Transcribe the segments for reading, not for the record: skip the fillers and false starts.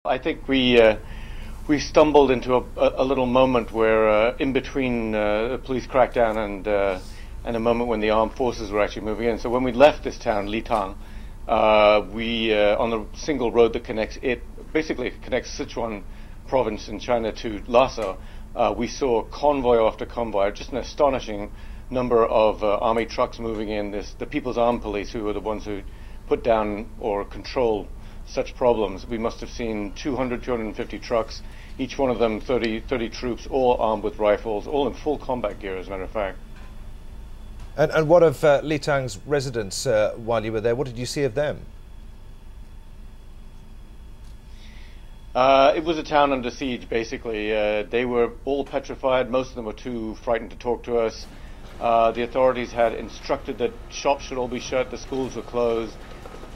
I think we stumbled into a little moment where, in between the police crackdown and a moment when the armed forces were actually moving in. So when we left this town, Litang, we on the single road that basically connects Sichuan province in China to Lhasa, we saw convoy after convoy, just an astonishing number of army trucks moving in. The People's Armed Police, who were the ones who put down or control such problems. We must have seen 200, 250 trucks, each one of them 30 troops, all armed with rifles, all in full combat gear, as a matter of fact. And what of Litang's residents while you were there? What did you see of them? It was a town under siege, basically. They were all petrified. Most of them were too frightened to talk to us. The authorities had instructed that shops should all be shut, the schools were closed.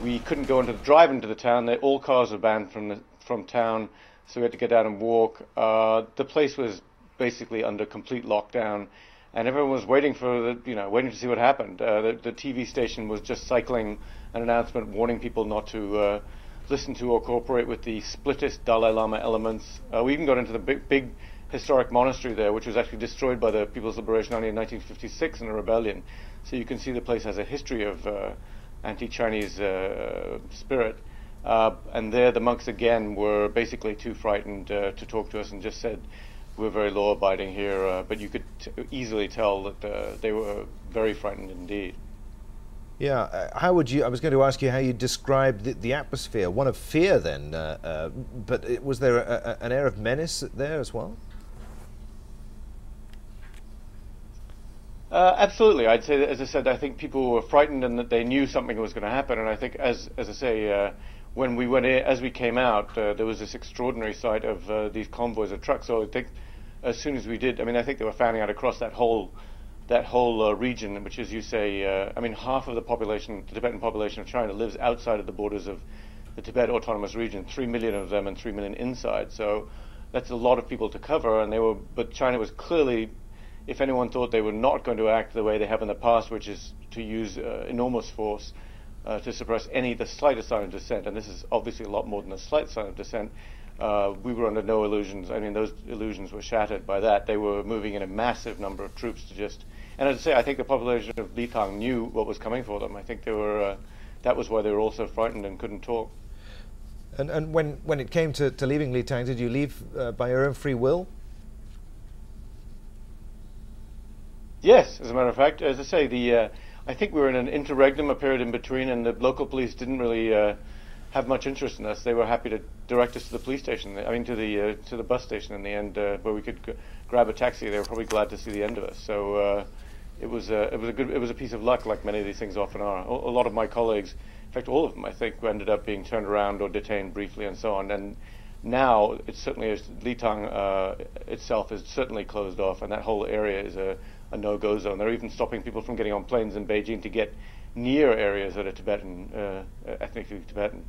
We couldn't drive into the town. All cars were banned from town, so we had to get out and walk. The place was basically under complete lockdown, and everyone was waiting waiting to see what happened. The TV station was just cycling an announcement warning people not to listen to or cooperate with the splittist Dalai Lama elements. We even got into the big historic monastery there, which was actually destroyed by the People's Liberation Army in 1956 in a rebellion. So you can see the place has a history of anti-Chinese spirit. And there the monks again were basically too frightened to talk to us and just said, we're very law-abiding here, but you could easily tell that they were very frightened indeed. Yeah, how would you, I was going to ask you how you described the atmosphere, one of fear then, but was there an air of menace there as well? Absolutely. I'd say that, as I said, I think people were frightened and that they knew something was going to happen. And I think, as I say, when we went in, as we came out, there was this extraordinary sight of these convoys of trucks. So I think, as soon as we did, I think they were fanning out across that whole region, which, as you say, half of the population, the Tibetan population of China, lives outside of the borders of the Tibet Autonomous Region. 3 million of them, and 3 million inside. So that's a lot of people to cover. But China was clearly, if anyone thought they were not going to act the way they have in the past, which is to use enormous force to suppress the slightest sign of dissent, and this is obviously a lot more than a slight sign of dissent, we were under no illusions. Those illusions were shattered by that. They were moving in a massive number of troops to just, and as I say, I think the population of Litang knew what was coming for them. I think they were, that was why they were all so frightened and couldn't talk. And when it came to leaving Litang, did you leave by your own free will? Yes, as a matter of fact, as I say, I think we were in an interregnum, a period in between, and the local police didn't really have much interest in us. They were happy to direct us to the police station, to the bus station in the end, where we could grab a taxi. They were probably glad to see the end of us. So it was a piece of luck, like many of these things often are. A lot of my colleagues, in fact, all of them, I think, ended up being turned around or detained briefly and so on. And now it's certainly, Litang itself is certainly closed off, and that whole area is a no-go zone. They're even stopping people from getting on planes in Beijing to get near areas that are Tibetan, ethnically Tibetan.